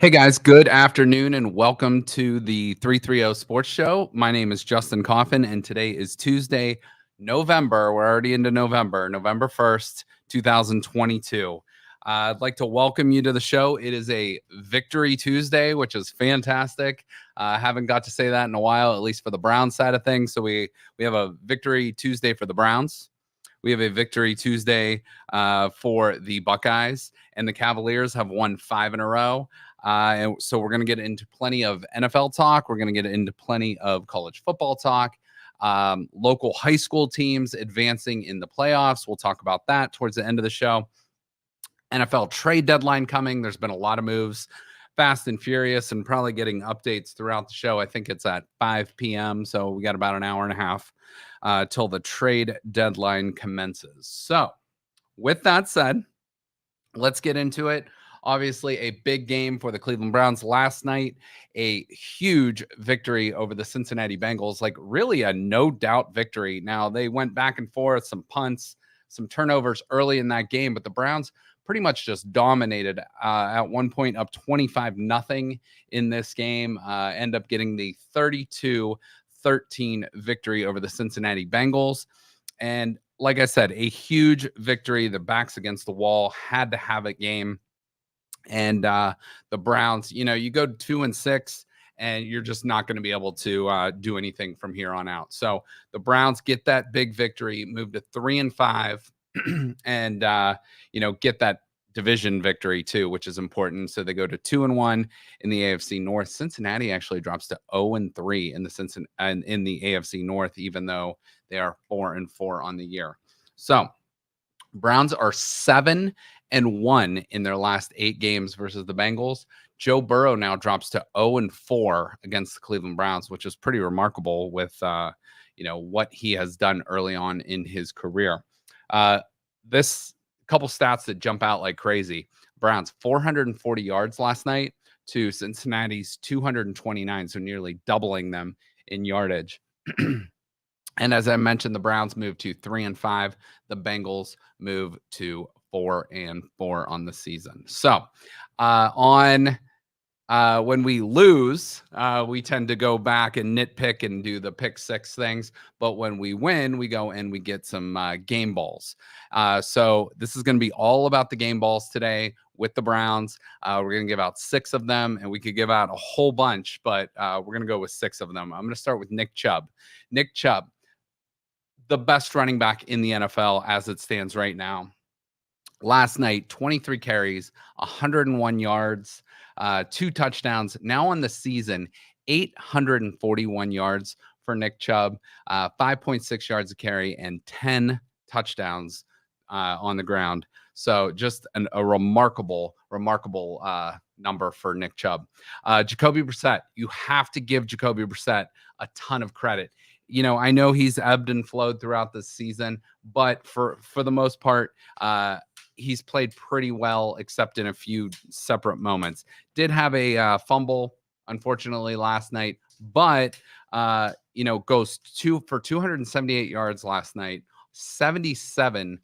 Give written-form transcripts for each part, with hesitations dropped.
Hey guys, good afternoon and welcome to the 330 Sports Show. My name is Justin Coffin and today is Tuesday, November. We're already into November, November 1st, 2022. I'd like to welcome you to the show. It is a Victory Tuesday, which is fantastic. Haven't got to say that in a while, at least for the Browns side of things. So we have a Victory Tuesday for the Browns. We have a Victory Tuesday for the Buckeyes, and the Cavaliers have won 5 in a row. And so we're going to get into plenty of NFL talk. We're going to get into plenty of college football talk, local high school teams advancing in the playoffs. We'll talk about that towards the end of the show. NFL trade deadline coming. There's been a lot of moves, fast and furious, and probably getting updates throughout the show. I think it's at 5 p.m. So we got about an hour and a half till the trade deadline commences. So with that said, let's get into it. Obviously, a big game for the Cleveland Browns last night, a huge victory over the Cincinnati Bengals, like really a no doubt victory. Now, they went back and forth, some punts, some turnovers early in that game, but the Browns pretty much just dominated at one point up 25-0 in this game, end up getting the 32-13 victory over the Cincinnati Bengals. And like I said, a huge victory. The backs against the wall, had to have a game. And the Browns, you go 2-6 and you're just not going to be able to do anything from here on out. So the Browns get that big victory, move to 3-5 and, get that division victory too, which is important. So they go to 2-1 in the AFC North. Cincinnati actually drops to 0-3 in the AFC North, even though they are 4-4 on the year. So Browns are 7-1 in their last 8 games versus the Bengals. Joe Burrow now drops to 0-4 against the Cleveland Browns, which is pretty remarkable with what he has done early on in his career. This couple stats that jump out like crazy. Browns 440 yards last night to Cincinnati's 229, so nearly doubling them in yardage. And as I mentioned, the Browns move to 3-5. The Bengals move to 4-4 on the season. So when we lose, we tend to go back and nitpick and do the pick six things. But when we win, we go and we get some game balls. So this is going to be all about the game balls today with the Browns. We're going to give out 6 of them, and we could give out a whole bunch, but we're going to go with 6 of them. I'm going to start with Nick Chubb. Nick Chubb, the best running back in the NFL as it stands right now. Last night, 23 carries, 101 yards, 2 touchdowns. Now on the season, 841 yards for Nick Chubb, 5.6 yards a carry, and 10 touchdowns on the ground. So just a remarkable number for Nick Chubb. Jacoby Brissett, you have to give Jacoby Brissett a ton of credit. I know he's ebbed and flowed throughout the season, but for the most part, he's played pretty well, except in a few separate moments. Did have a fumble, unfortunately, last night, but goes for 278 yards last night, 77%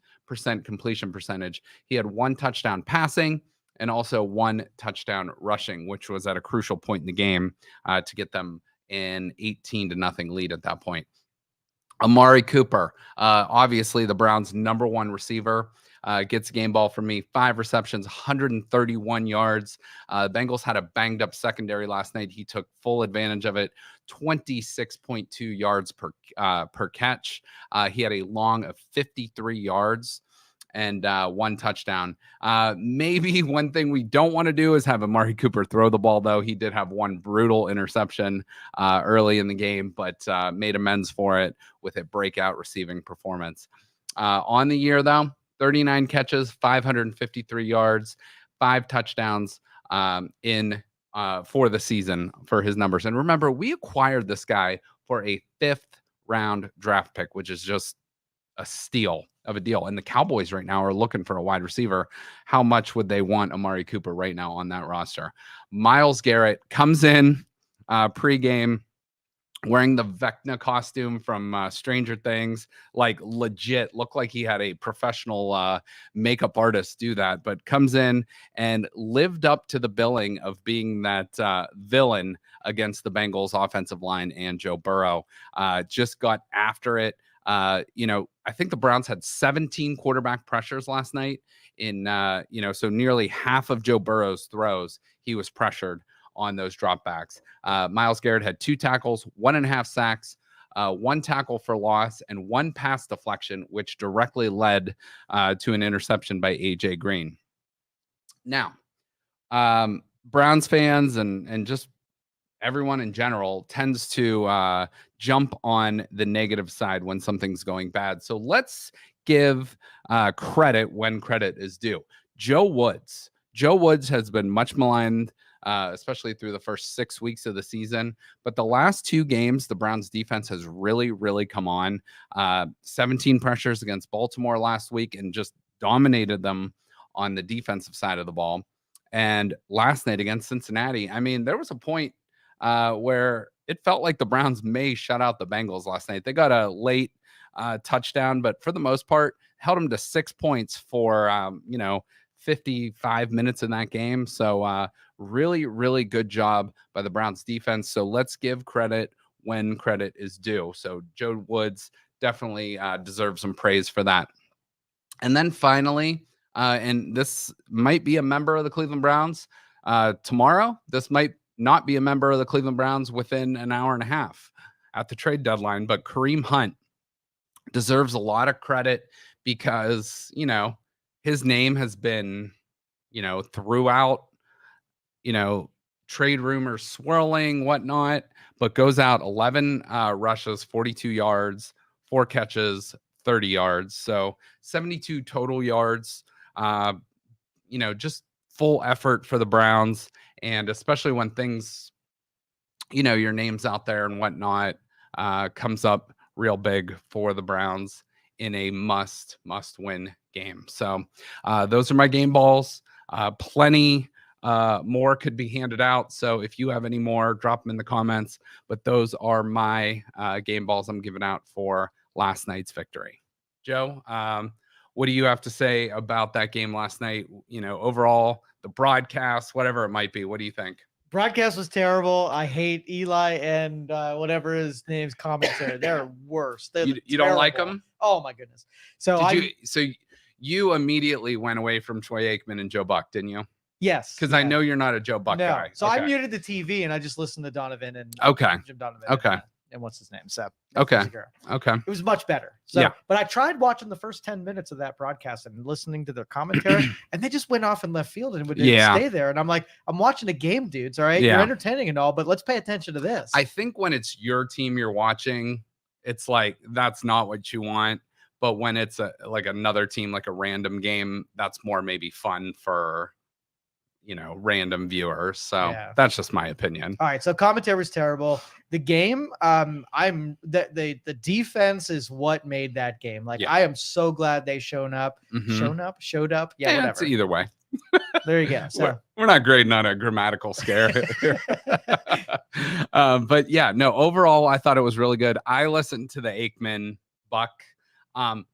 completion percentage. He had 1 touchdown passing and also 1 touchdown rushing, which was at a crucial point in the game to get them an 18-0 lead at that point. Amari Cooper, obviously the Browns' #1 receiver, gets a game ball from me. 5 receptions, 131 yards. Bengals had a banged up secondary last night. He took full advantage of it. 26.2 yards per catch. He had a long of 53 yards and 1 touchdown. Maybe one thing we don't want to do is have Amari Cooper throw the ball, though. He did have 1 brutal interception early in the game, but made amends for it with a breakout receiving performance. On the year, though, 39 catches, 553 yards, 5 touchdowns for the season for his numbers. And remember, we acquired this guy for a 5th-round draft pick, which is just a steal of a deal. And the Cowboys right now are looking for a wide receiver. How much would they want Amari Cooper right now on that roster? Myles Garrett comes in pregame, wearing the Vecna costume from Stranger Things, like legit looked like he had a professional makeup artist do that, but comes in and lived up to the billing of being that villain against the Bengals offensive line and Joe Burrow. Just got after it. I think the Browns had 17 quarterback pressures last night so nearly half of Joe Burrow's throws, he was pressured on those dropbacks. Myles Garrett had 2 tackles, 1.5 sacks, 1 tackle for loss, and 1 pass deflection, which directly led to an interception by AJ Green. Now, Browns fans and just everyone in general tends to jump on the negative side when something's going bad. So let's give credit when credit is due. Joe Woods. Joe Woods has been much maligned, especially through the first 6 weeks of the season. But the last 2 games, the Browns defense has really, really come on. 17 pressures against Baltimore last week and just dominated them on the defensive side of the ball. And last night against Cincinnati, I mean, there was a point where it felt like the Browns may shut out the Bengals last night. They got a late touchdown, but for the most part, held them to 6 points for 55 minutes in that game. So really, really good job by the Browns defense. So let's give credit when credit is due. So Joe Woods definitely deserves some praise for that. And then finally, and this might be a member of the Cleveland Browns tomorrow. This might not be a member of the Cleveland Browns within an hour and a half at the trade deadline, but Kareem Hunt deserves a lot of credit because, his name has been, throughout, trade rumors swirling, whatnot, but goes out 11 rushes, 42 yards, 4 catches, 30 yards. So 72 total yards, just full effort for the Browns. And especially when things, your name's out there and whatnot, comes up real big for the Browns in a must win game. So those are my game balls. Plenty more could be handed out. So if you have any more, drop them in the comments. But those are my game balls I'm giving out for last night's victory. Joe, what do you have to say about that game last night? Overall, the broadcast, whatever it might be. What do you think? Broadcast was terrible. I hate Eli and whatever his name's commentary. They're worse. You don't like them? Oh my goodness. So you immediately went away from Troy Aikman and Joe Buck, didn't you? Yes. Because I know you're not a Joe Buck guy. So I muted the TV and I just listened to Donovan and Jim Donovan. Okay. And what's his name? Seth. Okay. It was much better. So, yeah. But I tried watching the first 10 minutes of that broadcast and listening to their commentary, and they just went off in left field and would stay there. And I'm like, I'm watching a game, dudes. All right. Yeah. You're entertaining and all, but let's pay attention to this. I think when it's your team you're watching, it's like, that's not what you want. But when it's like another team, like a random game, that's more maybe fun for, random viewers. So that's just my opinion. All right. So commentary was terrible. The game, the defense is what made that game. Like, I am so glad they showed up. Showed up. Yeah, whatever. It's either way. There you go. So we're not grading on a grammatical scare here. But yeah, no, overall, I thought it was really good. I listened to the Aikman Buck. I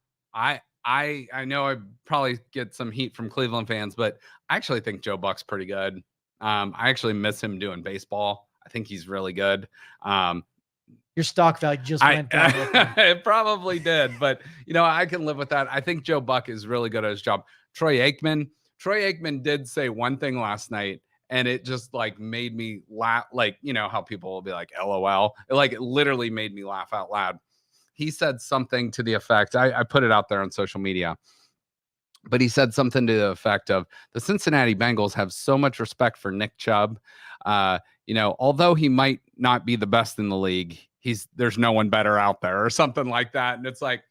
know I probably get some heat from Cleveland fans, but I actually think Joe Buck's pretty good. I actually miss him doing baseball. I think he's really good. Your stock value just went down. It probably did, but I can live with that. I think Joe Buck is really good at his job. Troy Aikman did say one thing last night, and it just like made me laugh. Like, how people will be like, LOL. It literally made me laugh out loud. He said something to the effect, I put it out there on social media, but he said something to the effect of, the Cincinnati Bengals have so much respect for Nick Chubb. Although he might not be the best in the league, there's no one better out there or something like that. And it's like,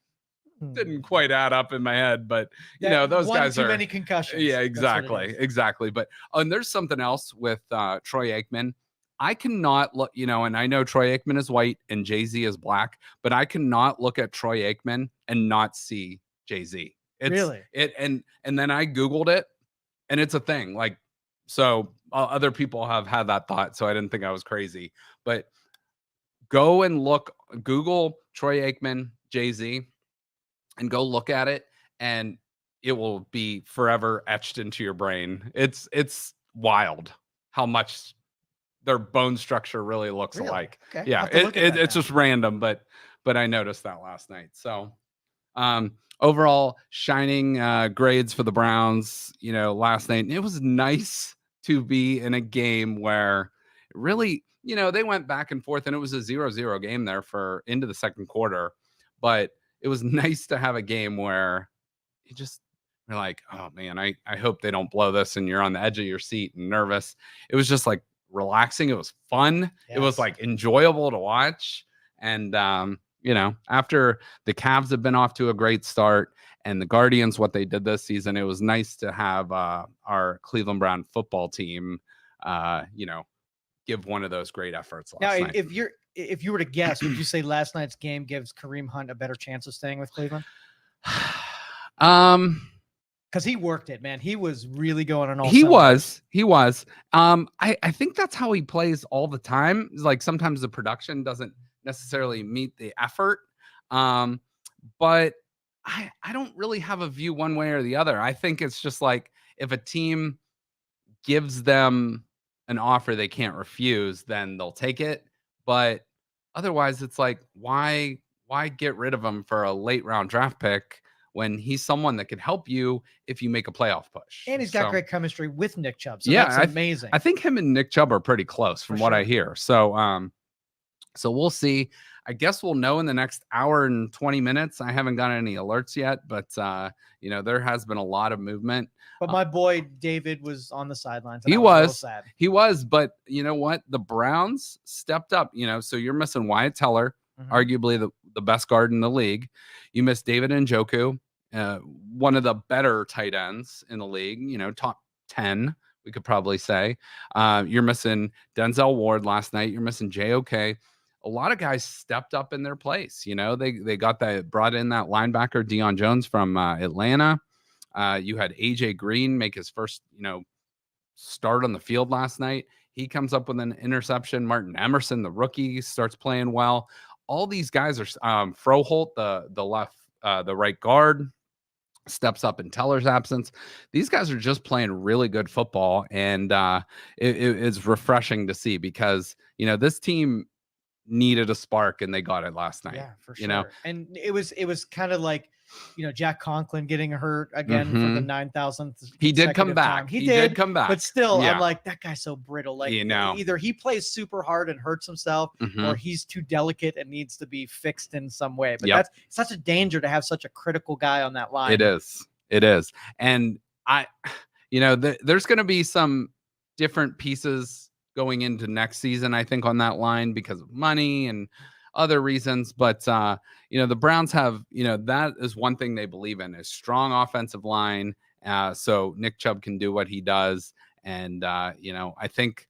didn't quite add up in my head, but those guys are too many concussions. Yeah, exactly. But and there's something else with Troy Aikman. I cannot look, and I know Troy Aikman is white and Jay-Z is black, but I cannot look at Troy Aikman and not see Jay-Z. Really? And then I Googled it, and it's a thing. Like, so other people have had that thought, so I didn't think I was crazy. But go and Google Troy Aikman, Jay-Z, and go look at it, and it will be forever etched into your brain. It's wild how much their bone structure really looks alike. Okay. Yeah, it's just random, but I noticed that last night. So overall, shining grades for the Browns, last night. It was nice to be in a game where really, they went back and forth, and it was a 0-0 game there for into the second quarter. But it was nice to have a game where you just are like, oh man, I hope they don't blow this, and you're on the edge of your seat and nervous. It was just like relaxing. It was fun. Yes. It was like enjoyable to watch. And after the Cavs have been off to a great start, and the Guardians, what they did this season, it was nice to have our Cleveland Brown football team, give one of those great efforts last night. If you were to guess, would you say last night's game gives Kareem Hunt a better chance of staying with Cleveland? Because he worked it, man. He was really going on all. He was. I think that's how he plays all the time. Like sometimes the production doesn't necessarily meet the effort. But I don't really have a view one way or the other. I think it's just like if a team gives them an offer they can't refuse, then they'll take it. But otherwise, it's like, why get rid of him for a late round draft pick when he's someone that could help you if you make a playoff push? And he's got great chemistry with Nick Chubb. So yeah, that's amazing. I think him and Nick Chubb are pretty close from what I hear. So, so we'll see. I guess we'll know in the next hour and 20 minutes. I haven't got any alerts yet, but there has been a lot of movement. But my boy David was on the sidelines. He was. He was. But you know what? The Browns stepped up. So you're missing Wyatt Teller, arguably the best guard in the league. You missed David Njoku, one of the better tight ends in the league. Top 10, we could probably say. You're missing Denzel Ward last night. You're missing JOK. A lot of guys stepped up in their place. They brought in that linebacker Deion Jones from Atlanta. You had AJ Green make his first, start on the field last night. He comes up with an interception. Martin Emerson, the rookie, starts playing well. All these guys are Froholt, the right guard, steps up in Teller's absence. These guys are just playing really good football, and it is refreshing to see because this team needed a spark, and they got it last night. Yeah, for sure. And it was kind of like Jack Conklin getting hurt again for the 9,000th. He did come back. He did come back, but still, I'm like, that guy's so brittle. Like either he plays super hard and hurts himself, or he's too delicate and needs to be fixed in some way. But that's such a danger to have such a critical guy on that line. It is. And there's going to be some different pieces going into next season, I think, on that line because of money and other reasons. But, the Browns have, that is one thing they believe in, is strong offensive line. So Nick Chubb can do what he does. And, I think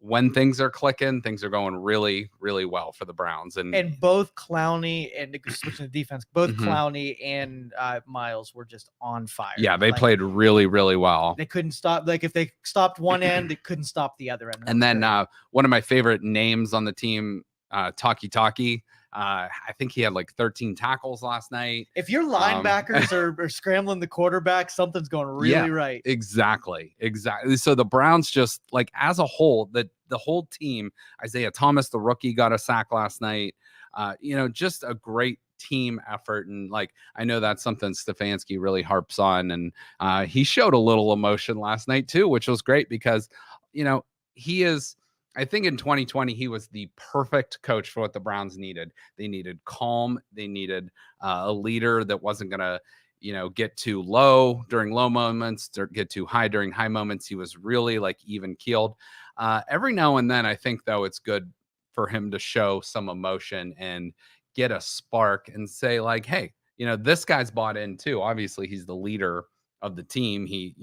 when things are clicking, things are going really, really well for the Browns. And both Clowney and switching the defense, both Clowney and Miles were just on fire. Yeah, they played really, really well. They couldn't stop. Like if they stopped one end, they couldn't stop the other end. And then one of my favorite names on the team, Taki. I think he had like 13 tackles last night. If your linebackers are scrambling the quarterback, something's going really right. Exactly. So the Browns just like as a whole, the whole team, Isaiah Thomas, the rookie, got a sack last night. Just a great team effort. And like, I know that's something Stefanski really harps on. And he showed a little emotion last night too, which was great because, he is, I think in 2020, he was the perfect coach for what the Browns needed. They needed calm. They needed a leader that wasn't going to, get too low during low moments or get too high during high moments. He was really like even keeled. Every now and then, I think, though, it's good for him to show some emotion and get a spark and say like, hey, this guy's bought in too. Obviously, he's the leader of the team. He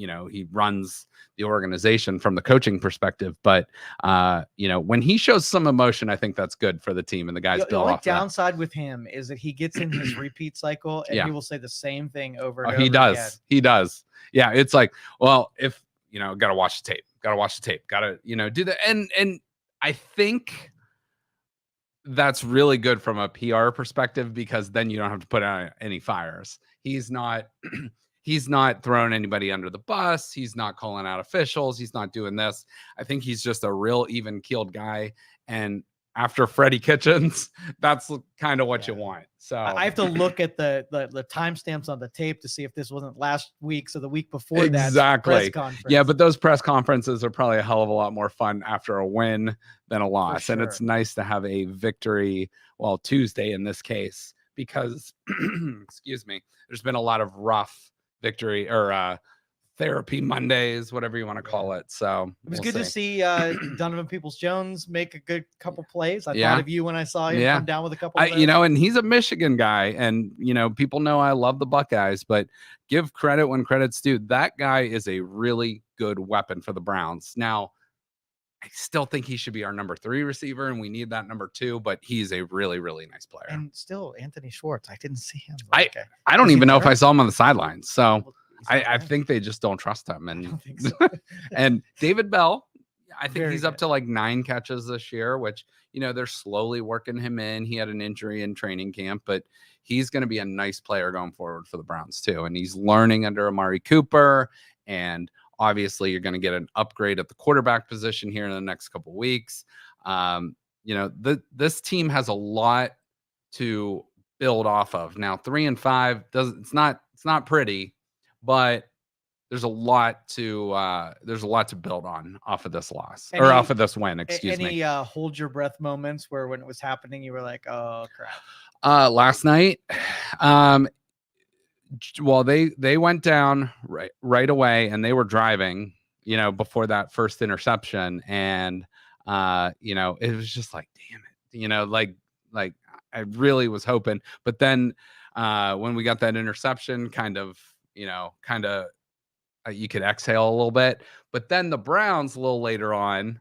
runs the organization from the coaching perspective, but when he shows some emotion, I think that's good for the team and the guys. The only downside with him is that he gets in his repeat cycle and he will say the same thing over and over again. He does. Yeah. It's like, well, if got to watch the tape, got to do that. And I think that's really good from a PR perspective, because then you don't have to put out any fires. He's not he's not throwing anybody under the bus. He's not calling out officials. He's not doing this. I think he's just a real even-keeled guy. And after Freddie Kitchens, that's kind of what you want. So I have to look at the timestamps on the tape to see if this wasn't last week's or the week before that press conference. Yeah, but those press conferences are probably a hell of a lot more fun after a win than a loss. Sure. And it's nice to have a victory, well, Tuesday in this case, because excuse me, there's been a lot of rough victory or therapy Mondays, whatever you want to call it. So it was good to see Donovan Peoples-Jones make a good couple plays. I thought of you when I saw him come down with a couple. And he's a Michigan guy, and people know I love the Buckeyes, but give credit when credit's due. That guy is a really good weapon for the Browns. Now, I still think he should be our number 3 receiver, and we need that number 2, but he's a really, really nice player. And still, Anthony Schwartz, I didn't see him. I don't even know if I saw him on the sidelines. So I think they just don't trust him. And I don't think so. And David Bell, I think he's up to like 9 catches this year, which, they're slowly working him in. He had an injury in training camp, but he's going to be a nice player going forward for the Browns too. And he's learning under Amari Cooper. And obviously you're going to get an upgrade at the quarterback position here in the next couple of weeks. This team has a lot to build off of. Now 3-5 it's not pretty, but there's a lot to build on off of this loss or off of this win. Excuse me. Any hold your breath moments where when it was happening, you were like, oh crap. Last night, well, they went down right away, and they were driving, before that first interception, and it was just like, damn it, like I really was hoping, but then when we got that interception, kind of you could exhale a little bit. But then the Browns a little later on,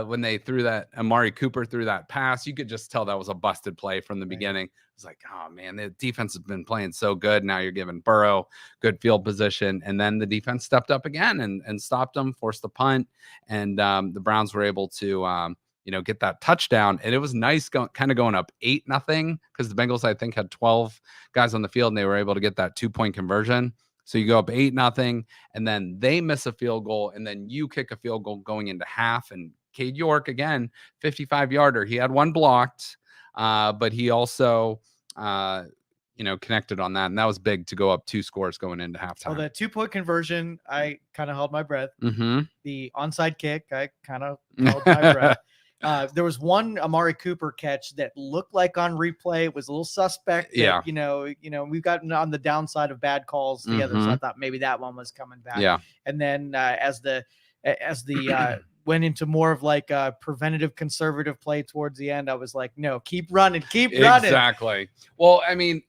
when they threw that, Amari Cooper threw that pass, you could just tell that was a busted play from the beginning. It's like, oh man, the defense has been playing so good. Now you're giving Burrow good field position. And then the defense stepped up again and stopped them, forced the punt. And the Browns were able to, get that touchdown. And it was nice kind of going up 8-0, because the Bengals, I think, had 12 guys on the field, and they were able to get that 2-point conversion. So you go up 8-0, and then they miss a field goal, and then you kick a field goal going into half. And Cade York, again, 55-yarder. He had one blocked, but he also, connected on that. And that was big to go up 2 scores going into halftime. Well, the 2-point conversion, I kind of held my breath. Mm-hmm. The onside kick, I kind of held my breath. There was one Amari Cooper catch that looked like on replay. It was a little suspect. That, we've gotten on the downside of bad calls together. So I thought maybe that one was coming back. Yeah. And then as the went into more of like a preventative conservative play towards the end, I was like, no, keep running. Exactly. Well, I mean,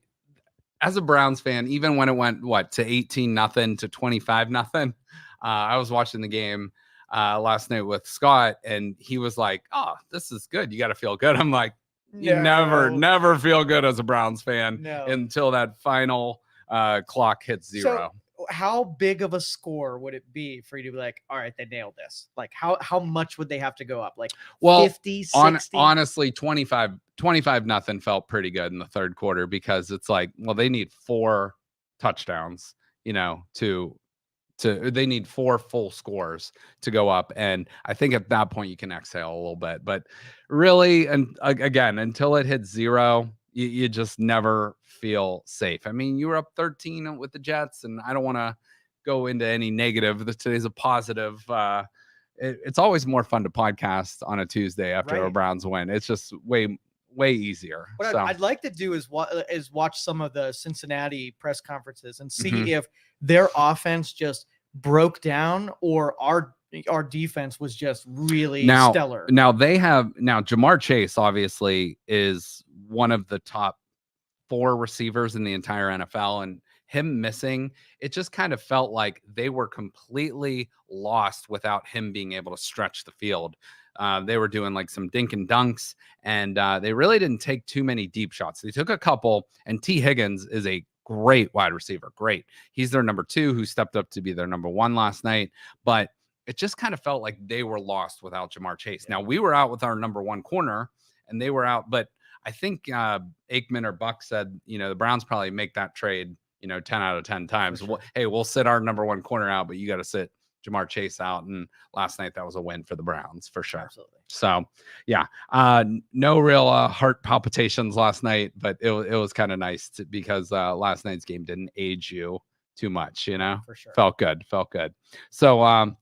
as a Browns fan, even when it went to 18-0 to 25-0, I was watching the game last night with Scott, and he was like, oh, this is good. You got to feel good. I'm like, you never feel good as a Browns fan until that final clock hits 0. So how big of a score would it be for you to be like, all right, they nailed this? Like how much would they have to go up? Like 50, 60? Honestly, 25-0 felt pretty good in the third quarter, because it's like, well, they need 4 touchdowns, they need 4 full scores to go up. And I think at that point you can exhale a little bit, but really, and again, until it hits 0, you just never feel safe. I mean, you were up 13 with the Jets, and I don't want to go into any negative. Today's a positive. It's always more fun to podcast on a Tuesday after a Browns win. It's just way easier. What I'd like to do is watch some of the Cincinnati press conferences and see if their offense just broke down or our defense was just really stellar. Now Jamar Chase obviously is one of the top 4 receivers in the entire NFL, and him missing, it just kind of felt like they were completely lost without him being able to stretch the field. They were doing like some dink and dunks, and they really didn't take too many deep shots. They took a couple, and T. Higgins is a great wide receiver. Great. He's their number 2 who stepped up to be their number 1 last night, but it just kind of felt like they were lost without Jamar Chase. Now, we were out with our number 1 corner, and they were out. But I think Aikman or Buck said, the Browns probably make that trade, 10 out of 10 times. Sure. We'll sit our number one corner out, but you got to sit Jamar Chase out. And last night that was a win for the Browns for sure. Absolutely. So yeah, no real heart palpitations last night, but it was kind of nice because last night's game didn't age you too much, For sure. Felt good. So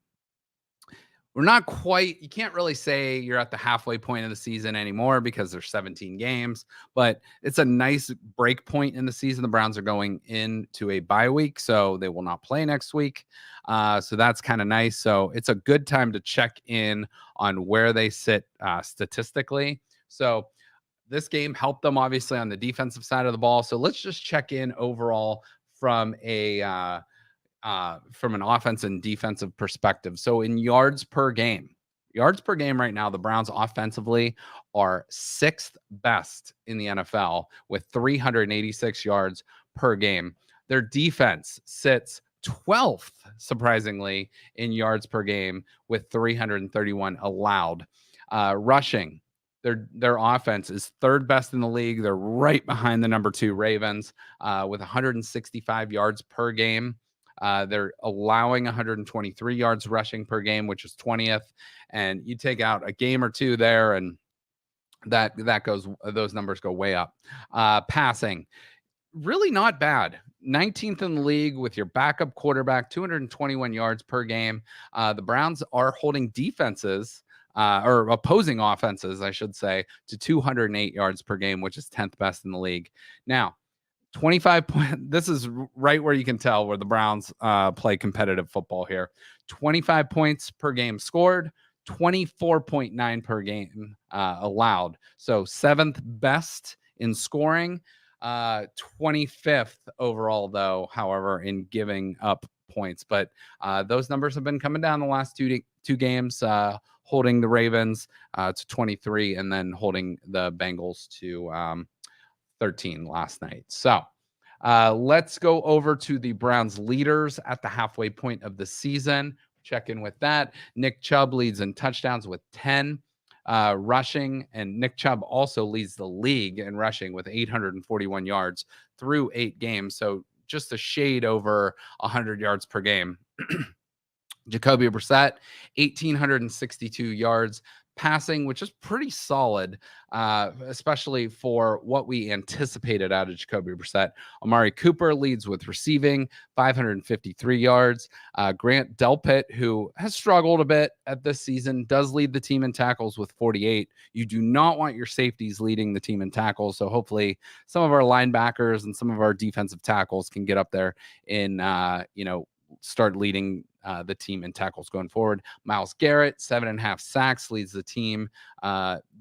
we're not quite, you can't really say you're at the halfway point of the season anymore because there's 17 games, but it's a nice break point in the season. The Browns are going into a bye week, so they will not play next week. So that's kind of nice. So it's a good time to check in on where they sit statistically. So this game helped them obviously on the defensive side of the ball. So let's just check in overall from an offense and defensive perspective. So in yards per game right now, the Browns offensively are 6th best in the NFL with 386 yards per game. Their defense sits 12th, surprisingly, in yards per game with 331 allowed. Rushing, their offense is 3rd best in the league. They're right behind the number 2 Ravens with 165 yards per game. They're allowing 123 yards rushing per game, which is 20th. And you take out a game or two there, and those numbers go way up. Passing, really not bad. 19th in the league with your backup quarterback, 221 yards per game. The Browns are holding defenses or opposing offenses, I should say, to 208 yards per game, which is 10th best in the league. Now, 25 points. This is right where you can tell where the Browns play competitive football here. 25 points per game scored, 24.9 per game allowed. So 7th best in scoring, 25th overall, though, however, in giving up points. But those numbers have been coming down the last two games, holding the Ravens to 23 and then holding the Bengals to 13 last night. So let's go over to the Browns leaders at the halfway point of the season. Check in with that. Nick Chubb leads in touchdowns with 10 rushing, and Nick Chubb also leads the league in rushing with 841 yards through 8 games. So just a shade over 100 yards per game. Jacoby Brissett, 1,862 yards passing, which is pretty solid, especially for what we anticipated out of Jacoby Brissett. Amari Cooper leads with receiving, 553 yards. Grant Delpit, who has struggled a bit at this season, does lead the team in tackles with 48. You do not want your safeties leading the team in tackles, so hopefully some of our linebackers and some of our defensive tackles can get up there in, start leading the team in tackles going forward. Myles Garrett, 7.5 sacks, leads the team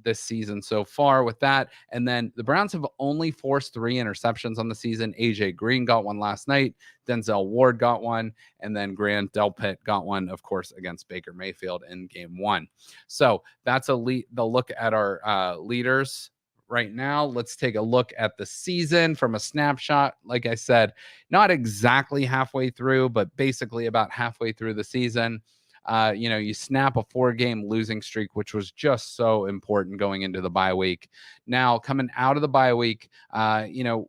this season so far with that. And then the Browns have only forced 3 interceptions on the season. AJ Green got one last night. Denzel Ward got one. And then Grant Delpit got one, of course, against Baker Mayfield in game 1. So that's the look at our leaders. Right now, let's take a look at the season from a snapshot. Like I said, not exactly halfway through, but basically about halfway through the season. You snap a 4-game losing streak, which was just so important going into the bye week. Now, coming out of the bye week, you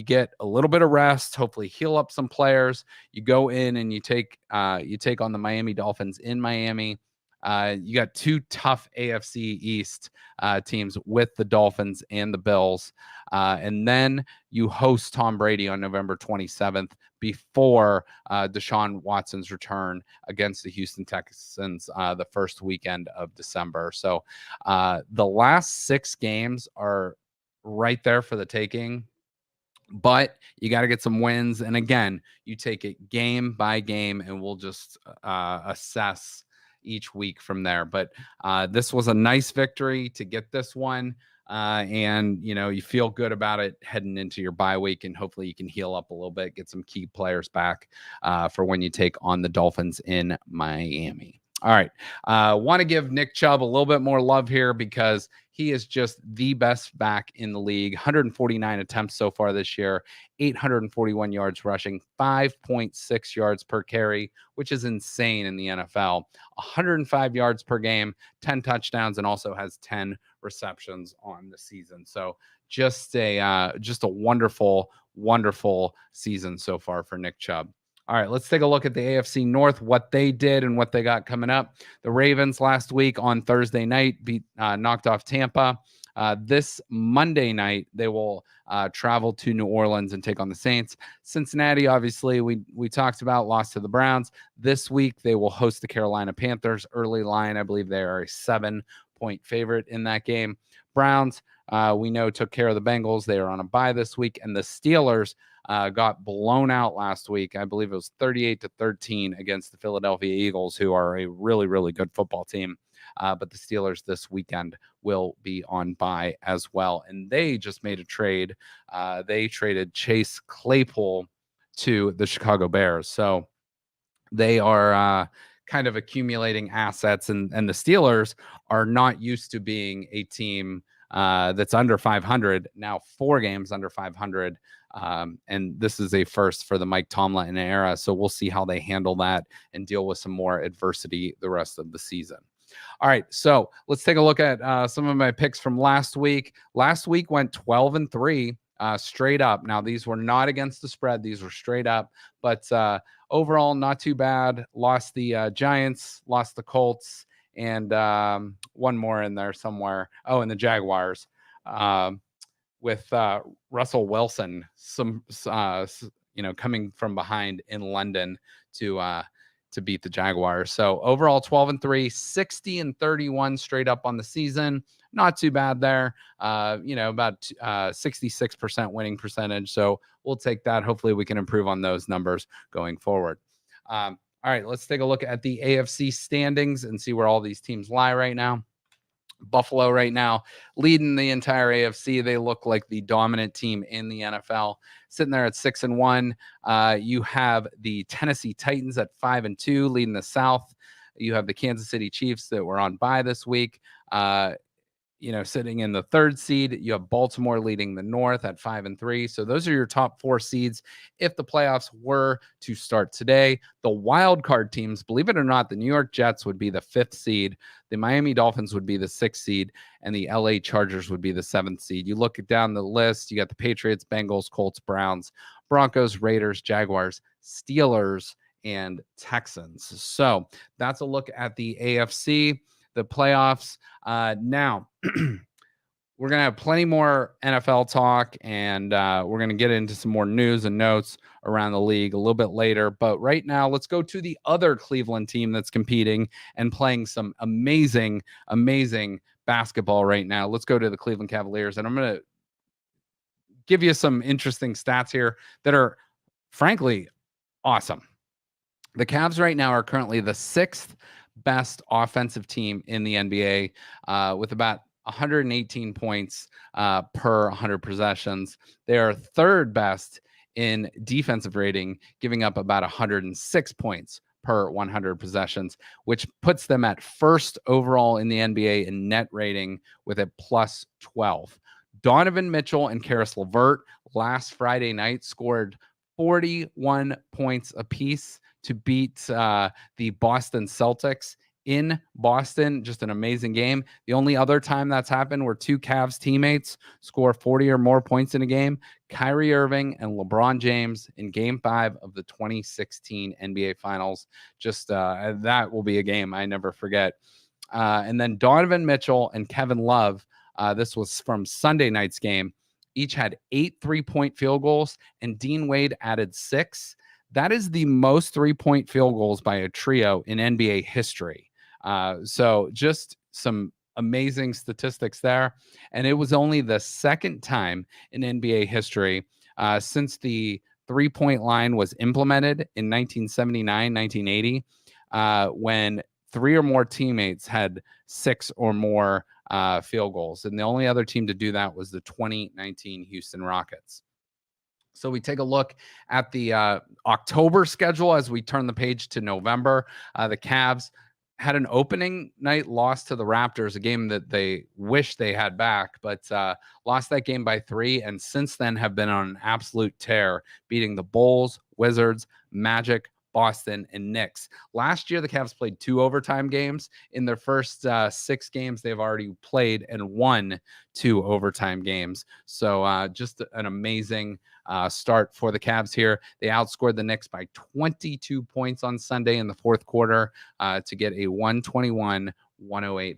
get a little bit of rest, hopefully heal up some players. You go in and you take on the Miami Dolphins in Miami. You got 2 tough AFC East teams with the Dolphins and the Bills. And then you host Tom Brady on November 27th before Deshaun Watson's return against the Houston Texans the first weekend of December. So the last 6 games are right there for the taking. But you got to get some wins. And again, you take it game by game, and we'll just assess each week from there. But this was a nice victory to get this one. And, you feel good about it heading into your bye week, and hopefully you can heal up a little bit, get some key players back for when you take on the Dolphins in Miami. All right. Want to give Nick Chubb a little bit more love here because he is just the best back in the league. 149 attempts so far this year, 841 yards rushing, 5.6 yards per carry, which is insane in the NFL. 105 yards per game, 10 touchdowns, and also has 10 receptions on the season. So just a wonderful, wonderful season so far for Nick Chubb. All right, let's take a look at the AFC North, what they did and what they got coming up. The Ravens last week on Thursday night knocked off Tampa. This Monday night, they will travel to New Orleans and take on the Saints. Cincinnati, obviously, we talked about, lost to the Browns. This week, they will host the Carolina Panthers. Early line, I believe they are a 7-point favorite in that game. Browns, we know, took care of the Bengals. They are on a bye this week. And the Steelers got blown out last week. I believe it was 38-13 against the Philadelphia Eagles, who are a really, really good football team. But the Steelers this weekend will be on bye as well. And they just made a trade. They traded Chase Claypool to the Chicago Bears. So they are kind of accumulating assets. And the Steelers are not used to being a team that's under 500. Now 4 games under 500. And this is a first for the Mike Tomlin era. So we'll see how they handle that and deal with some more adversity the rest of the season. All right, so let's take a look at some of my picks from last week. Last week went 12-3 straight up. Now, these were not against the spread. These were straight up. But overall, not too bad. Lost the Giants, lost the Colts, and one more in there somewhere. Oh, and the Jaguars. With Russell Wilson, coming from behind in London to beat the Jaguars. So overall 12-3, 60-31 straight up on the season. Not too bad there. About 66% winning percentage. So we'll take that. Hopefully we can improve on those numbers going forward. All right, let's take a look at the AFC standings and see where all these teams lie right now. Buffalo right now leading the entire AFC. They look like the dominant team in the NFL, sitting there at 6-1. You have the Tennessee Titans at 5-2, leading the South. You have the Kansas City Chiefs that were on bye this week. Sitting in the 3rd seed. You have Baltimore leading the North at 5-3. So those are your top 4 seeds if the playoffs were to start today. The wild card teams, believe it or not, the New York Jets would be the 5th seed. The Miami Dolphins would be the 6th seed, and the LA Chargers would be the 7th seed. You look down the list, you got the Patriots, Bengals, Colts, Browns, Broncos, Raiders, Jaguars, Steelers, and Texans. So that's a look at the AFC, the playoffs. Now, we're going to have plenty more NFL talk, and we're going to get into some more news and notes around the league a little bit later. But right now, let's go to the other Cleveland team that's competing and playing some amazing, amazing basketball right now. Let's go to the Cleveland Cavaliers, and I'm going to give you some interesting stats here that are, frankly, awesome. The Cavs right now are currently the 6th best offensive team in the NBA with about 118 points per 100 possessions. They are 3rd best in defensive rating, giving up about 106 points per 100 possessions, which puts them at 1st overall in the NBA in net rating with a plus 12. Donovan Mitchell and Karis LeVert last Friday night scored 41 points apiece to beat the Boston Celtics in Boston. Just an amazing game. The only other time that's happened where 2 Cavs teammates score 40 or more points in a game, Kyrie Irving and LeBron James in Game 5 of the 2016 NBA Finals. Just that will be a game I never forget. And then Donovan Mitchell and Kevin Love, this was from Sunday night's game, each had 8 3-point field goals, and Dean Wade added 6. That is the most 3-point field goals by a trio in NBA history. So just some amazing statistics there. And it was only the 2nd time in NBA history since the 3-point line was implemented in 1979, 1980, when 3 or more teammates had 6 or more field goals. And the only other team to do that was the 2019 Houston Rockets. So we take a look at the October schedule as we turn the page to November. The Cavs had an opening night loss to the Raptors, a game that they wish they had back, but lost that game by 3, and since then have been on an absolute tear, beating the Bulls, Wizards, Magic, Boston, and Knicks. Last year, the Cavs played 2 overtime games. In their first 6 games, they've already played and won 2 overtime games. So just an amazing start for the Cavs here. They outscored the Knicks by 22 points on Sunday in the fourth quarter to get a 121-108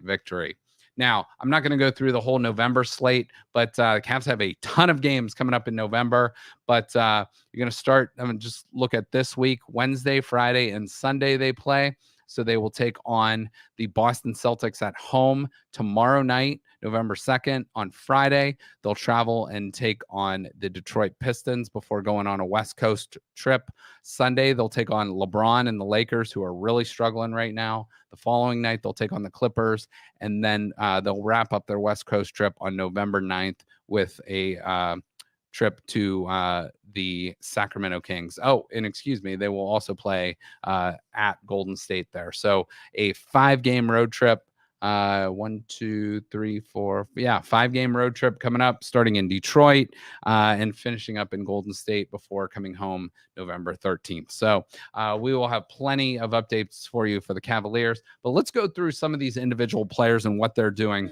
victory. Now, I'm not going to go through the whole November slate, but Cavs have a ton of games coming up in November. But you're going to start, just look at this week, Wednesday, Friday, and Sunday they play. So they will take on the Boston Celtics at home tomorrow night, November 2nd. On Friday, they'll travel and take on the Detroit Pistons before going on a West Coast trip. Sunday, they'll take on LeBron and the Lakers, who are really struggling right now. The following night, they'll take on the Clippers, and then they'll wrap up their West Coast trip on November 9th with a trip to the Sacramento Kings. Oh, and excuse me, they will also play at Golden State there. So a 5-game road trip. 1, 2, 3, 4. Yeah, 5-game road trip coming up, starting in Detroit and finishing up in Golden State before coming home November 13th. So we will have plenty of updates for you for the Cavaliers. But let's go through some of these individual players and what they're doing.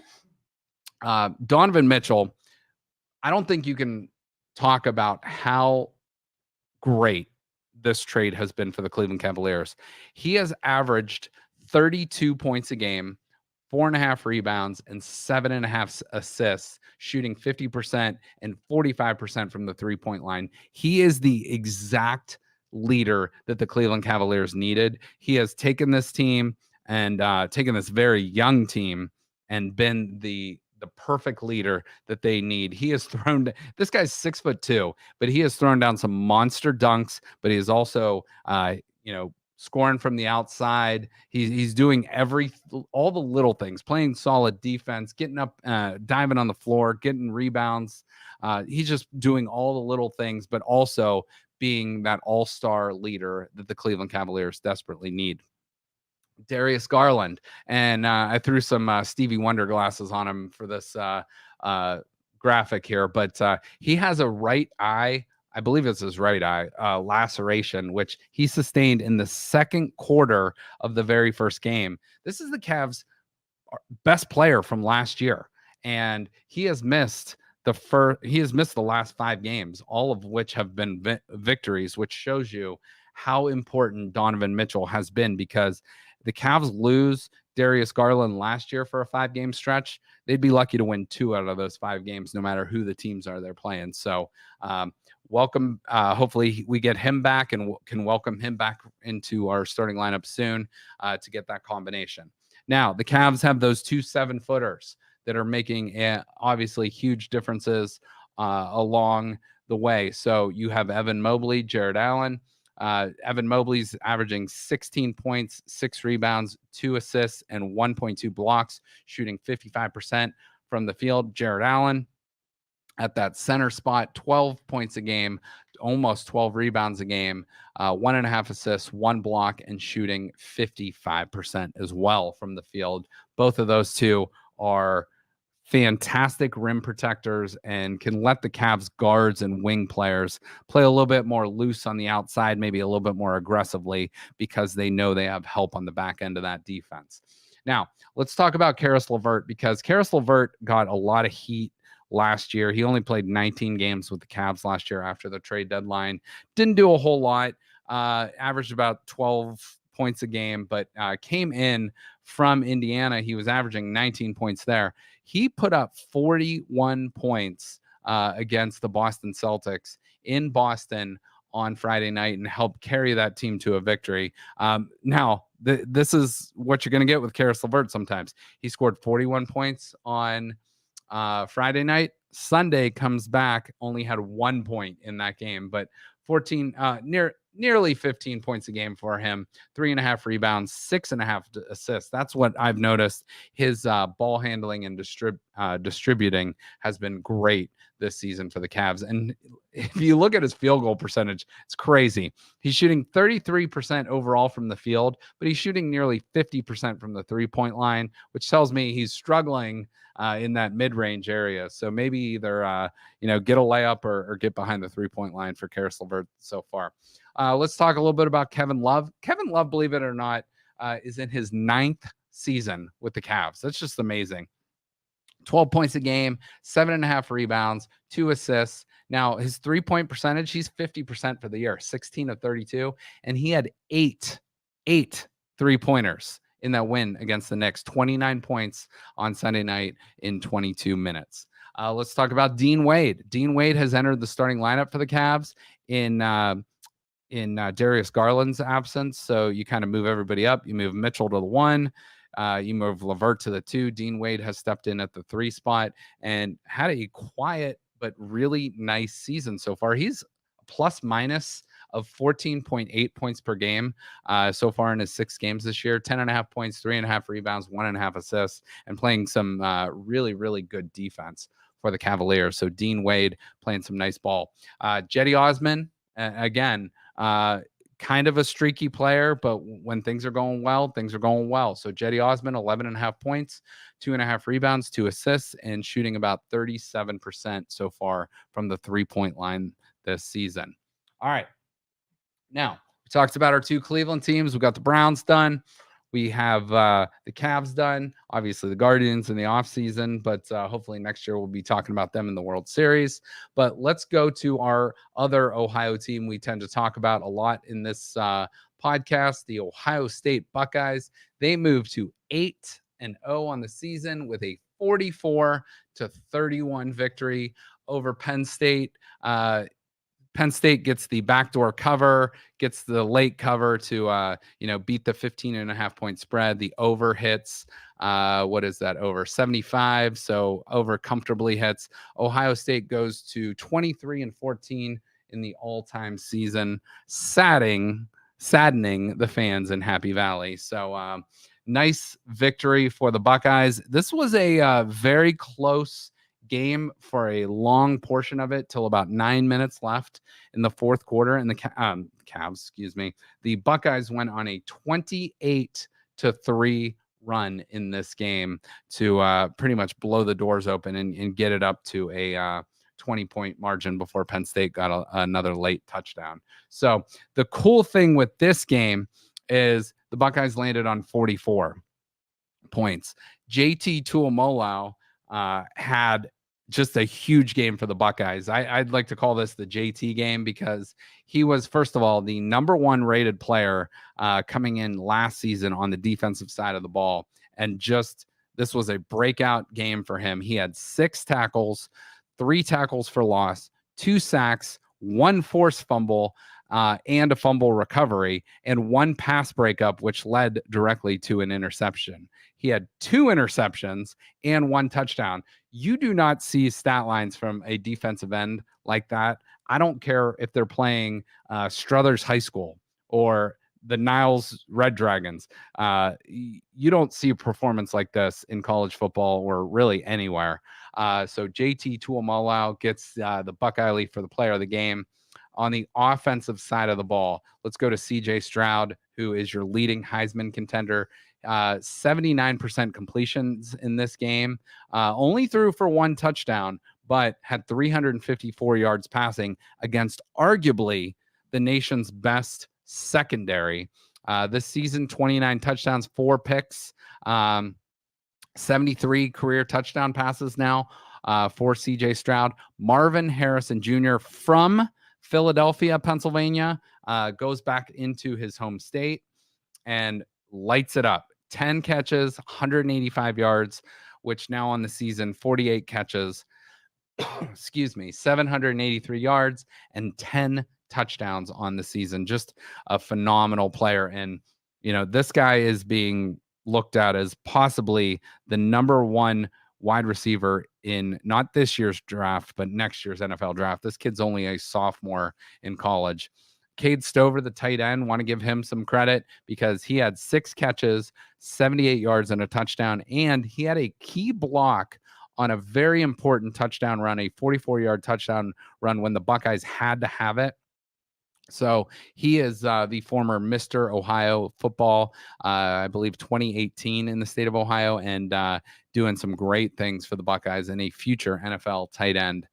Donovan Mitchell, I don't think you can talk about how great this trade has been for the Cleveland Cavaliers. He has averaged 32 points a game, 4.5 rebounds, and 7.5 assists, shooting 50% and 45% from the three-point line. He is the exact leader that the Cleveland Cavaliers needed. He has taken this team and taken this very young team and been the perfect leader that they need. He has thrown, this guy's 6'2", but he has thrown down some monster dunks, but he is also, scoring from the outside. He's doing all the little things, playing solid defense, getting up, diving on the floor, getting rebounds. He's just doing all the little things, but also being that all-star leader that the Cleveland Cavaliers desperately need. Darius Garland, and I threw some Stevie Wonder glasses on him for this graphic here, but he has a right eye, I believe it's his right eye, laceration, which he sustained in the second quarter of the very first game. This is the Cavs' best player from last year, and he has missed the last 5 games, all of which have been victories, which shows you how important Donovan Mitchell has been, because the Cavs lose Darius Garland last year for a 5-game stretch. They'd be lucky to win 2 out of those 5 games, no matter who the teams are they're playing. So welcome. Hopefully we get him back and can welcome him back into our starting lineup soon to get that combination. Now, the Cavs have those 2 7-footers that are making obviously huge differences along the way. So you have Evan Mobley, Jared Allen. Evan Mobley's averaging 16 points, 6 rebounds, 2 assists, and 1.2 blocks, shooting 55% from the field. Jared Allen at that center spot, 12 points a game, almost 12 rebounds a game, 1.5 assists, 1 block, and shooting 55% as well from the field. Both of those two are fantastic rim protectors and can let the Cavs guards and wing players play a little bit more loose on the outside, maybe a little bit more aggressively, because they know they have help on the back end of that defense. Now, let's talk about Caris LeVert, because Caris LeVert got a lot of heat last year. He only played 19 games with the Cavs last year after the trade deadline. Didn't do a whole lot, averaged about 12 points a game, but came in from Indiana. He was averaging 19 points there. He put up 41 points against the Boston Celtics in Boston on Friday night and helped carry that team to a victory. Now, this is what you're going to get with Caris LeVert sometimes. He scored 41 points on Friday night. Sunday comes back, only had 1 point in that game, but 14, nearly 15 points a game for him, 3.5 rebounds, 6.5 assists. That's what I've noticed. His ball handling and distributing has been great this season for the Cavs. And if you look at his field goal percentage, it's crazy. He's shooting 33% overall from the field, but he's shooting nearly 50% from the 3-point line, which tells me he's struggling in that mid-range area. So maybe either get a layup or get behind the 3-point line for Karis LeVert so far. Let's talk a little bit about Kevin Love. Kevin Love, believe it or not, is in his 9th season with the Cavs. That's just amazing. 12 points a game, 7.5 rebounds, 2 assists. Now, his 3-point percentage, he's 50% for the year, 16 of 32. And he had eight 3-pointers in that win against the Knicks, 29 points on Sunday night in 22 minutes. Let's talk about Dean Wade. Dean Wade has entered the starting lineup for the Cavs in Darius Garland's absence. So you kind of move everybody up. You move Mitchell to the 1. You move LeVert to the 2. Dean Wade has stepped in at the 3 spot and had a quiet but really nice season so far. He's plus minus of 14.8 points per game so far in his 6 games this year. 10.5 points, 3.5 rebounds, 1.5 assists, and playing some really, really good defense for the Cavaliers. So Dean Wade playing some nice ball. Cedi Osman, again, kind of a streaky player, but when things are going well, things are going well. So Cedi Osman, 11.5 points, 2.5 rebounds, 2 assists, and shooting about 37% so far from the 3-point line this season. All right. Now, we talked about our 2 Cleveland teams. We got the Browns done. We have the Cavs done, obviously the Guardians in the offseason, but hopefully next year we'll be talking about them in the World Series. But let's go to our other Ohio team we tend to talk about a lot in this podcast, the Ohio State Buckeyes. They moved to 8-0 on the season with a 44-31 victory over Penn State. Penn State gets the backdoor cover, gets the late cover to, beat the 15.5 point spread. The over hits, what is that, over 75? So over comfortably hits. Ohio State goes to 23-14 in the all-time season, saddening the fans in Happy Valley. So nice victory for the Buckeyes. This was a very close game for a long portion of it till about 9 minutes left in the 4th quarter. And the Cavs, the Buckeyes went on a 28-3 run in this game to pretty much blow the doors open and get it up to a 20-point margin before Penn State got another late touchdown. So the cool thing with this game is the Buckeyes landed on 44 points. JT Tuimoloau had just a huge game for the Buckeyes. I'd like to call this the JT game because he was, first of all, the number 1 rated player coming in last season on the defensive side of the ball. And this was a breakout game for him. He had 6 tackles, 3 tackles for loss, 2 sacks, 1 forced fumble, and a fumble recovery, and 1 pass breakup, which led directly to an interception. He had 2 interceptions and 1 touchdown. You do not see stat lines from a defensive end like that. I don't care if they're playing Struthers High School or the Niles Red Dragons. You don't see a performance like this in college football or really anywhere. So JT Tuimoloau gets the Buckeye Leaf for the player of the game. On the offensive side of the ball, let's go to CJ Stroud, who is your leading Heisman contender. 79% completions in this game, only threw for 1 touchdown, but had 354 yards passing against arguably the nation's best secondary. This season, 29 touchdowns, 4 picks, 73 career touchdown passes now for CJ Stroud. Marvin Harrison Jr. from Philadelphia, Pennsylvania, goes back into his home state and lights it up. 10 catches, 185 yards, which now on the season, 48 catches, 783 yards and 10 touchdowns on the season. Just a phenomenal player. And, this guy is being looked at as possibly the number 1 wide receiver in not this year's draft, but next year's NFL draft. This kid's only a sophomore in college. Cade Stover, the tight end, want to give him some credit because he had 6 catches, 78 yards and a touchdown, and he had a key block on a very important touchdown run, a 44-yard touchdown run when the Buckeyes had to have it. So he is the former Mr. Ohio football, I believe 2018 in the state of Ohio, and doing some great things for the Buckeyes and a future NFL tight end.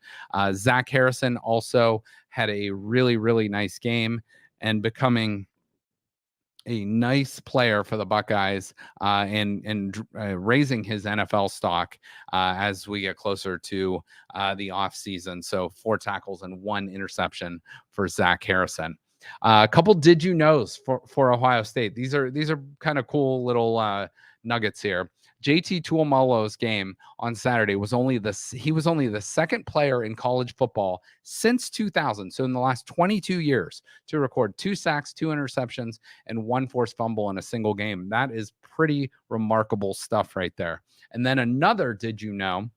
Zach Harrison also had a really, really nice game and becoming a nice player for the Buckeyes and raising his NFL stock as we get closer to the offseason. So 4 tackles and 1 interception for Zach Harrison. A couple did you knows for Ohio State. These are kind of cool little nuggets here. JT Tuimolo's game on Saturday was only the second player in college football since 2000, so in the last 22 years, to record 2 sacks, 2 interceptions, and 1 forced fumble in a single game. That is pretty remarkable stuff right there. And then another, did you know?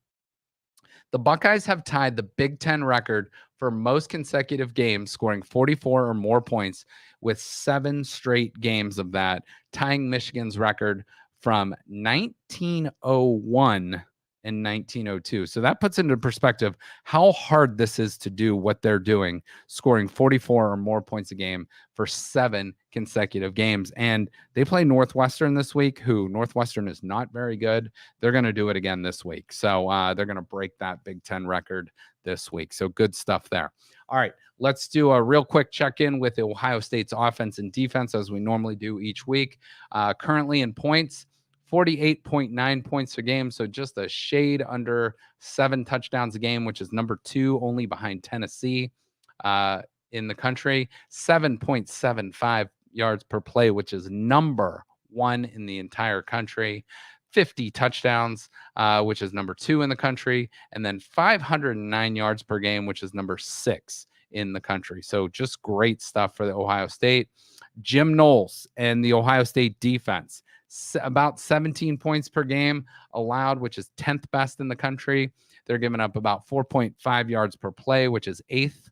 The Buckeyes have tied the Big Ten record for most consecutive games scoring 44 or more points with 7 straight games of that, tying Michigan's record from 1901 and 1902. So that puts into perspective how hard this is to do what they're doing, scoring 44 or more points a game for 7 consecutive games. And they play Northwestern this week, who Northwestern is not very good. They're going to do it again this week. So they're going to break that Big Ten record this week. So good stuff there. All right, let's do a real quick check-in with Ohio State's offense and defense as we normally do each week. Currently in points, 48.9 points a game, so just a shade under 7 touchdowns a game, which is number 2 only behind Tennessee in the country. 7.75 yards per play, which is number 1 in the entire country. 50 touchdowns, which is number 2 in the country, and then 509 yards per game, which is number 6 in the country. So just great stuff for the Ohio State. Jim Knowles and the Ohio State defense, about 17 points per game allowed, which is 10th best in the country. They're giving up about 4.5 yards per play, which is 8th.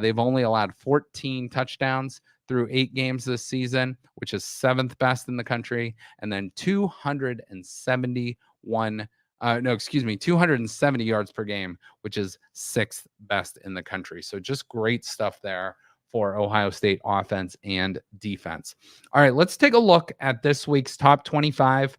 They've only allowed 14 touchdowns through 8 games this season, which is 7th best in the country. And then 270 yards per game, which is 6th best in the country. So just great stuff there for Ohio State offense and defense. All right, let's take a look at this week's top 25.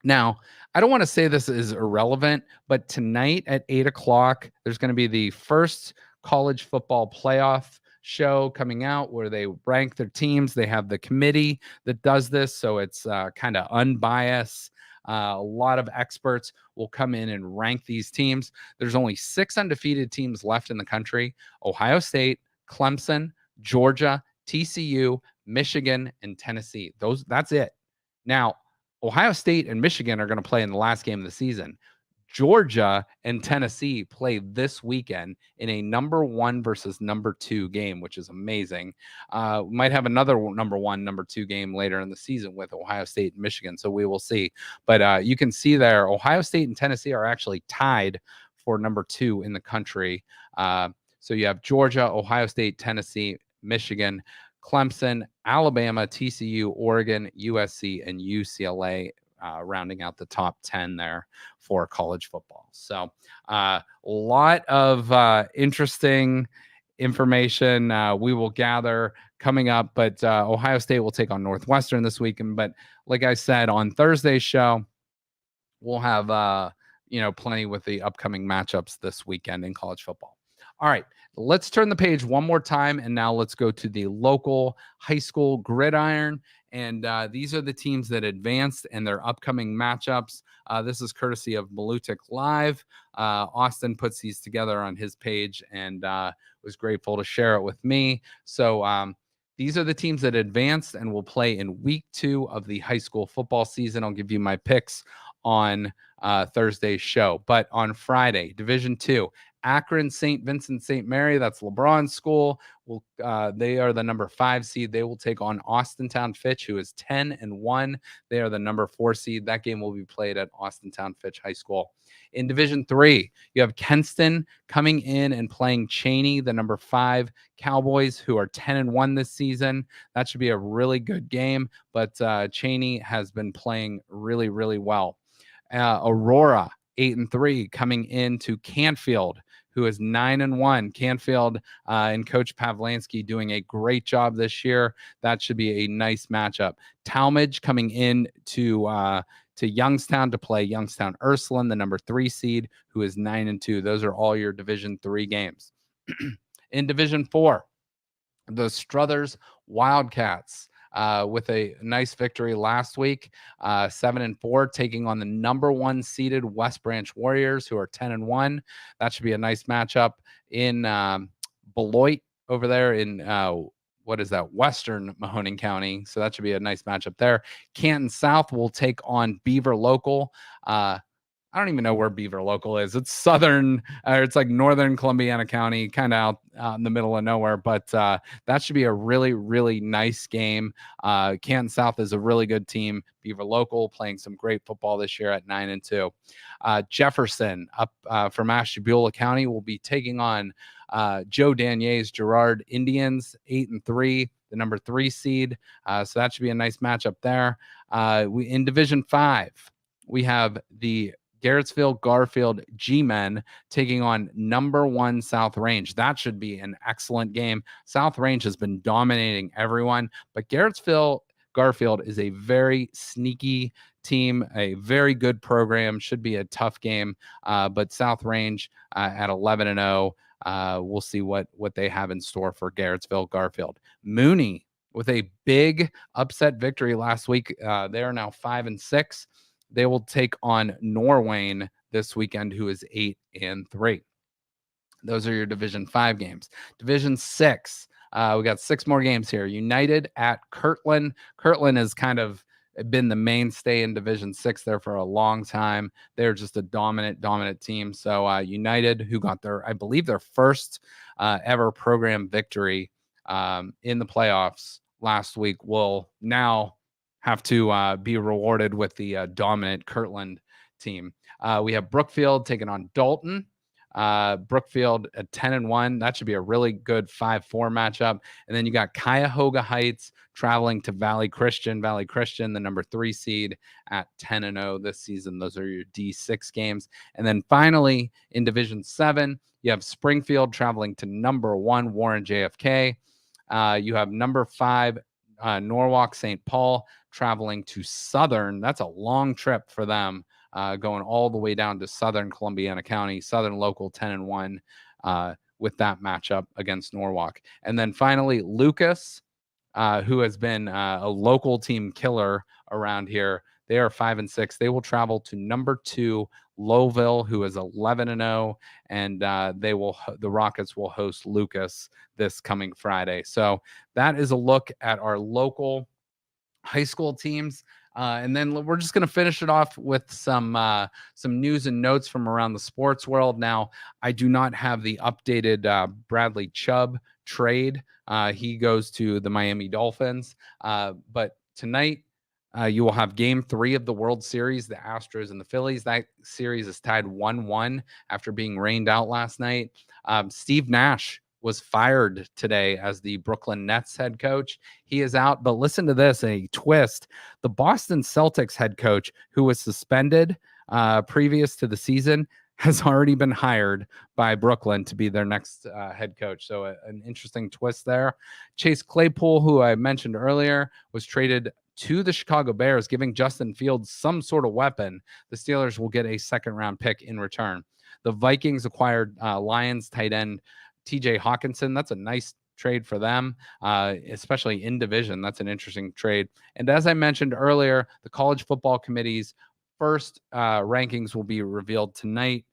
Now, I don't want to say this is irrelevant, but tonight at 8 o'clock, there's going to be the first college football playoff show coming out where they rank their teams. They have the committee that does this, so it's kind of unbiased. A lot of experts will come in and rank these teams. There's only 6 undefeated teams left in the country: Ohio State, Clemson, Georgia, TCU, Michigan, and Tennessee. That's it. Now, Ohio State and Michigan are going to play in the last game of the season. Georgia and Tennessee play this weekend in a number 1 versus number 2 game, which is amazing. Might have another number 1, number 2 game later in the season with Ohio State and Michigan, so we will see. But you can see there, Ohio State and Tennessee are actually tied for number 2 in the country. So you have Georgia, Ohio State, Tennessee, Michigan, Clemson, Alabama, TCU, Oregon, USC, and UCLA rounding out the top 10 there for college football. So a lot of interesting information we will gather coming up, but Ohio State will take on Northwestern this weekend. But like I said, on Thursday's show, we'll have plenty with the upcoming matchups this weekend in college football. All right, let's turn the page one more time, and now let's go to the local high school gridiron. And these are the teams that advanced and their upcoming matchups. This is courtesy of Malutic Live. Austin puts these together on his page and was grateful to share it with me. So these are the teams that advanced and will play in week 2 of the high school football season. I'll give you my picks on Thursday's show. But on Friday, Division II, Akron St. Vincent St. Mary, that's LeBron's school. They are the number 5 seed. They will take on Austintown Fitch, who is 10-1. They are the number 4 seed. That game will be played at Austintown Fitch High School. In Division III, you have Kenston coming in and playing Cheney, the number 5 Cowboys, who are 10-1 this season. That should be a really good game, but Cheney has been playing really, really well. Aurora 8-3, coming into Canfield, who is 9-1. Canfield and Coach Pavlansky doing a great job this year. That should be a nice matchup. Talmadge coming in to Youngstown to play Youngstown Ursuline, the number 3 seed, who is 9-2. Those are all your Division 3 games. In Division 4, the Struthers Wildcats with a nice victory last week, 7-4, taking on the number 1 seeded West Branch Warriors, who are 10-1. That should be a nice matchup in Beloit over there in what is that? Western Mahoning County. So that should be a nice matchup there. Canton South will take on Beaver Local. I don't even know where Beaver Local is. It's southern, it's like northern Columbiana County, kind of out in the middle of nowhere. But that should be a really, really nice game. Canton South is a really good team. Beaver Local playing some great football this year at 9-2. Jefferson up from Ashtabula County will be taking on Joe Danier's Girard Indians, 8-3, the number 3 seed. So that should be a nice matchup there. In Division 5, we have the Garrettsville Garfield G-Men taking on number 1 South Range. That should be an excellent game. South Range has been dominating everyone, but Garrettsville Garfield is a very sneaky team, a very good program. Should be a tough game, but South Range at 11-0. We'll see what they have in store for Garrettsville Garfield. Mooney with a big upset victory last week. They are now 5-6. They will take on Norwayne this weekend, who is 8-3. Those are your Division 5 games. Division 6, we got 6 more games here. United at Kirtland. Kirtland has kind of been the mainstay in Division 6 there for a long time. They're just a dominant team. So United, who got I believe their first ever program victory in the playoffs last week, will now have to be rewarded with the dominant Kirtland team. We have Brookfield taking on Dalton. Brookfield at 10-1. That should be a really good 5-4 matchup. And then you got Cuyahoga Heights traveling to Valley Christian. Valley Christian, the number 3 seed, at 10-0 this season. Those are your D6 games. And then finally, in Division 7, you have Springfield traveling to number 1 Warren JFK. You have number 5 Norwalk St. Paul traveling to Southern. That's a long trip for them, going all the way down to Southern Columbiana County. Southern local 10-1 with that matchup against Norwalk. And then finally, Lucas, who has been a local team killer around here. They are 5-6. They will travel to number 2 Lowville, who is 11-0, and the Rockets will host Lucas this coming Friday. So that is a look at our local high school teams. And then we're just going to finish it off with some news and notes from around the sports world. Now, I do not have the updated Bradley Chubb trade. He goes to the Miami Dolphins. But tonight, you will have Game 3 of the World Series, the Astros and the Phillies. That series is tied 1-1 after being rained out last night. Steve Nash was fired today as the Brooklyn Nets head coach. He is out, but listen to this, a twist. The Boston Celtics head coach, who was suspended previous to the season, has already been hired by Brooklyn to be their next head coach. So an interesting twist there. Chase Claypool, who I mentioned earlier, was traded to the Chicago Bears, giving Justin Fields some sort of weapon. The Steelers will get a second-round pick in return. The Vikings acquired Lions tight end TJ Hawkinson. That's a nice trade for them, especially in division. That's an interesting trade. And as I mentioned earlier, the College Football Committee's first rankings will be revealed tonight.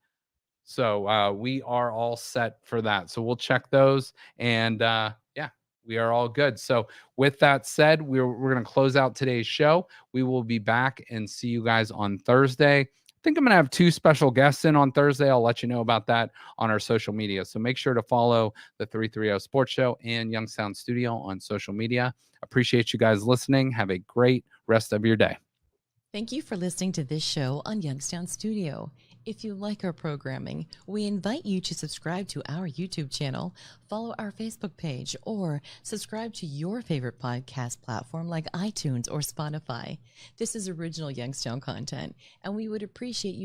So we are all set for that. So we'll check those. And we are all good. So with that said, we're going to close out today's show. We will be back and see you guys on Thursday. I think I'm going to have 2 special guests in on Thursday. I'll let you know about that on our social media. So make sure to follow the 330 Sports Show and Youngstown Studio on social media. Appreciate you guys listening. Have a great rest of your day. Thank you for listening to this show on Youngstown Studio. If you like our programming, we invite you to subscribe to our YouTube channel, follow our Facebook page, or subscribe to your favorite podcast platform like iTunes or Spotify. This is original Youngstown content, and we would appreciate you